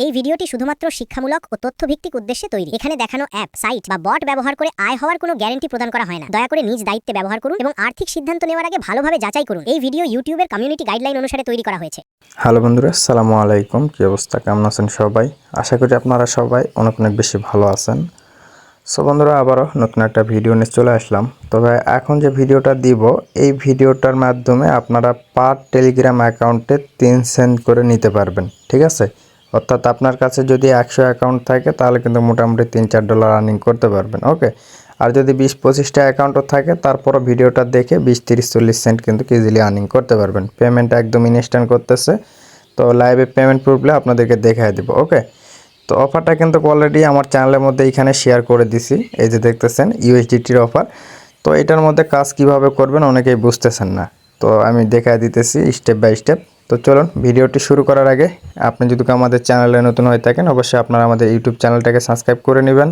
এই ভিডিওটি শুধুমাত্র শিক্ষামূলক ও তথ্যভিত্তিক উদ্দেশ্যে তৈরি। এখানে দেখানো অ্যাপ, সাইট বা বট ব্যবহার করে আয় হওয়ার কোনো গ্যারান্টি প্রদান করা হয় না। দয়া করে নিজ দায়িত্বে ব্যবহার করুন এবং আর্থিক সিদ্ধান্ত নেওয়ার আগে ভালোভাবে যাচাই করুন। এই ভিডিও ইউটিউবের কমিউনিটি গাইডলাইন অনুসারে তৈরি করা হয়েছে। হ্যালো বন্ধুরা, আসসালামু আলাইকুম। কি অবস্থা, কেমন আছেন সবাই? আশা করি আপনারা সবাই অনেক বেশি ভালো আছেন। সো বন্ধুরা, আবারও নতুন একটা ভিডিও নিয়ে চলে আসলাম। তবে এখন যে ভিডিওটা দিব, এই ভিডিওটার মাধ্যমে আপনারা পার টেলিগ্রাম অ্যাকাউন্টে 3 সেন্ট করে নিতে পারবেন, ঠিক আছে? অর্থাৎ আপনার কাছে যদি 100 অ্যাকাউন্ট থাকে তাহলে কিন্তু মোটামুটি $3-4 আর্নিং করতে পারবেন, ওকে? আর যদি 20-25টা অ্যাকাউন্টও থাকে, তারপরও ভিডিওটা দেখে 20-30-40 সেন্ট কিন্তু ইজিলি আর্নিং করতে পারবেন। পেমেন্ট একদম ইনস্ট্যান্ট করতেছে। তো লাইভে পেমেন্ট প্রুফগুলো আপনাদেরকে দেখায় দেবো, ওকে? তো অফারটা কিন্তু অলরেডি আমার চ্যানেলের মধ্যে এইখানে শেয়ার করে দিছি। এই যে দেখতেছেন ইউএসডিটির অফার। তো এটার মধ্যে কাজ কিভাবে করবেন অনেকেই বুঝতেছেন না, তো আমি দেখায় দিতেছি স্টেপ বাই স্টেপ। তো চলুন, ভিডিওটি শুরু করার আগে আপনি যদি আমাদের চ্যানেলে নতুন হয়ে থাকেন, অবশ্যই আপনারা আমাদের ইউটিউব চ্যানেলটাকে সাবস্ক্রাইব করে নেবেন।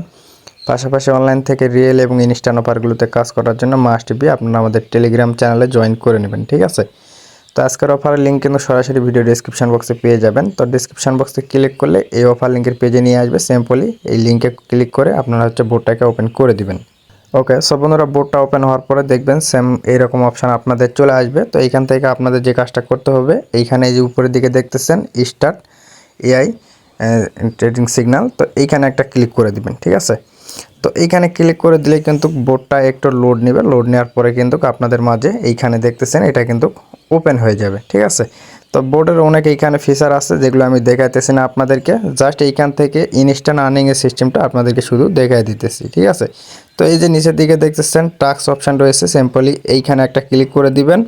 পাশাপাশি অনলাইন থেকে রিয়েল এবং ইনস্ট্যান্ট অফারগুলোতে কাজ করার জন্য মাস্ট বি আপনারা আমাদের টেলিগ্রাম চ্যানেলে জয়েন করে নেবেন, ঠিক আছে? তো আজকের অফারের লিঙ্ক কিন্তু সরাসরি ভিডিও ডেসক্রিপশন বক্সে পেয়ে যাবেন। তো ডেসক্রিপশন বক্সে ক্লিক করলে এই অফার লিঙ্কের পেজে নিয়ে আসবে। সিম্পলি এই লিঙ্কে ক্লিক করে আপনারা বোর্ডটাকে ওপেন করে দিবেন, ওকে? সব বন্ধুরা, বোর্ডটা ওপেন হওয়ার পরে দেখবেন সেম এইরকম অপশান আপনাদের চলে আসবে। তো এইখান থেকে আপনাদের যে কাজটা করতে হবে, এইখানে যে উপরের দিকে দেখতেছেন স্টার্ট এআই ট্রেডিং সিগন্যাল, তো এইখানে একটা ক্লিক করে দিবেন, ঠিক আছে? তো এইখানে ক্লিক করে দিলে কিন্তু বোর্ডটা একটু লোড নেবে। লোড নেওয়ার পরে কিন্তু আপনাদের মাঝে এইখানে দেখতেছেন এটা কিন্তু ওপেন হয়ে যাবে, ঠিক আছে? তো বোর্ডের অনেক এইখানে ফিচার আছে যেগুলো আমি দেখাইতেছি না আপনাদেরকে, জাস্ট এইখান থেকে ইনস্ট্যান্ট আর্নিংয়ের সিস্টেমটা আপনাদেরকে শুধু দেখাই দিতেছি, ঠিক আছে? তো এই যে নিচের দিকে দেখতেছেন টাস্ক অপশান রয়েছে, সিম্পলি এইখানে একটা ক্লিক করে দিবেন।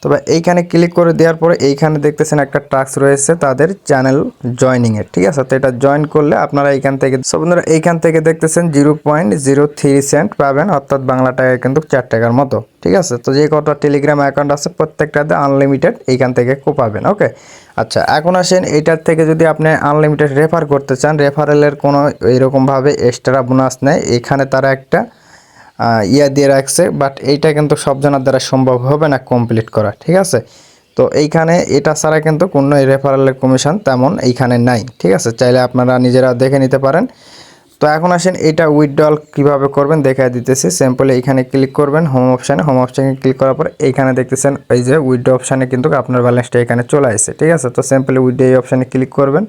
তবে এইখানে ক্লিক করে দেওয়ার পরে এইখানে দেখতেছেন একটা টাস্ক রয়েছে তাদের চ্যানেল জয়নিংয়ের, ঠিক আছে? তো এটা জয়েন করলে আপনারা এইখান থেকে বন্ধুরা এইখান থেকে দেখতেছেন 0.03 সেন্ট পাবেন, অর্থাৎ বাংলা টাকায় কিন্তু 4 টাকার মতো, ঠিক আছে? তো যে কটা টেলিগ্রাম অ্যাকাউন্ট আছে প্রত্যেকটাতে আনলিমিটেড এইখান থেকে পাবেন, ওকে? আচ্ছা, এখন আসেন এইটার থেকে যদি আপনি আনলিমিটেড রেফার করতে চান, রেফারেলের কোনো এইরকমভাবে এক্সট্রা বোনাস নেই। এখানে তারা একটা দিয়ে রাখছে, বাট এইটা কিন্তু সব জনের দ্বারা সম্ভব হবে না কমপ্লিট করা, ঠিক আছে? তো এইখানে এটা ছাড়া কিন্তু কোনো রেফারেলের কমিশন তেমন এইখানে নাই, ঠিক আছে? চাইলে আপনারা নিজেরা দেখে নিতে পারেন। তো এখন আসেন এটা উইথড্রল কীভাবে করবেন দেখাই দিতেছি। সিম্পলি এইখানে ক্লিক করবেন হোম অপশানে ক্লিক করার পর এইখানে দেখতেছেন এই যে উইথড্র অপশানে কিন্তু আপনার ব্যালেন্সটা এখানে চলে আসছে, ঠিক আছে? তো সিম্পলি উইথড্র এই অপশানে ক্লিক করবেন।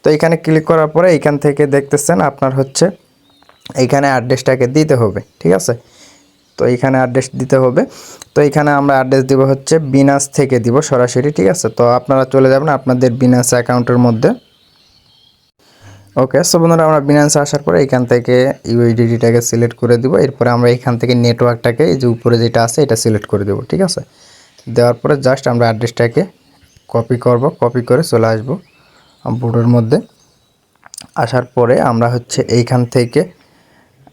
তো এইখানে ক্লিক করার পরে এইখান থেকে দেখতেছেন আপনার এইখানে অ্যাড্রেসটাকে দিতে হবে, ঠিক আছে? তো এইখানে অ্যাড্রেস দিতে হবে। তো এইখানে আমরা অ্যাড্রেস দিব বিনাস থেকে দিব সরাসরি, ঠিক আছে? তো আপনারা চলে যাবেন আপনাদের বিনাস অ্যাকাউন্টের মধ্যে, ওকে? সো বন্ধুরা, আমরা বিনান্সে আসার পরে এইখান থেকে ইউএসডিটিটাকে সিলেক্ট করে দিব। এরপরে আমরা এইখান থেকে নেটওয়ার্কটাকে এই যে উপরে যেটা আছে এটা সিলেক্ট করে দেব, ঠিক আছে? দেওয়ার পরে জাস্ট আমরা অ্যাড্রেসটাকে কপি করব, কপি করে চলে আসব বোর্ডের মধ্যে। আসার পরে আমরা এইখান থেকে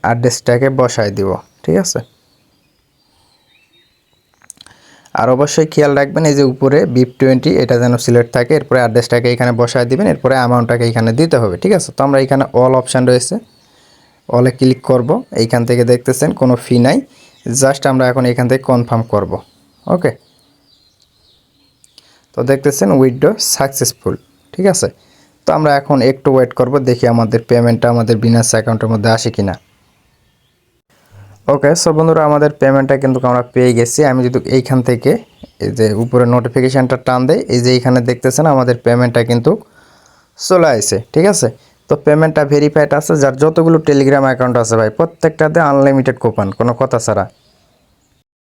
অ্যাড্রেসটাকে বসাই দিব, ঠিক আছে? আর অবশ্যই খেয়াল রাখবেন এই যে উপরে BIP20 এটা যেন সিলেক্ট থাকে। এরপরে অ্যাড্রেসটাকে এখানে বসায় দিবেন, এরপরে অ্যামাউন্টটাকে এখানে দিতে হবে, ঠিক আছে? তো আমরা এখানে অল অপশান রয়েছে, অলে ক্লিক করব। এইখান থেকে দেখতেছেন কোনো ফি নাই, জাস্ট আমরা এখন এখান থেকে কনফার্ম করব, ওকে? তো দেখতেছেন উইথড্র সাকসেসফুল, ঠিক আছে? তো আমরা এখন একটু ওয়েট করব, দেখি আমাদের পেমেন্টটা আমাদের বিনাস অ্যাকাউন্টের মধ্যে আসে কিনা। ওকে, সো বন্ধুরা, আমাদের পেমেন্টটা কিন্তু আমরা পেয়ে গেছি। আমি যদি এইখান থেকে এই যে উপরে নোটিফিকেশানটা টান দেয়, এই যে এইখানে দেখতেছেন আমাদের পেমেন্টটা কিন্তু চলে আসে, ঠিক আছে? তো পেমেন্টটা ভেরিফাইড আছে। যার যতগুলো টেলিগ্রাম অ্যাকাউন্ট আছে ভাই, প্রত্যেকটাতে আনলিমিটেড কুপন, কোনো কথা ছাড়া,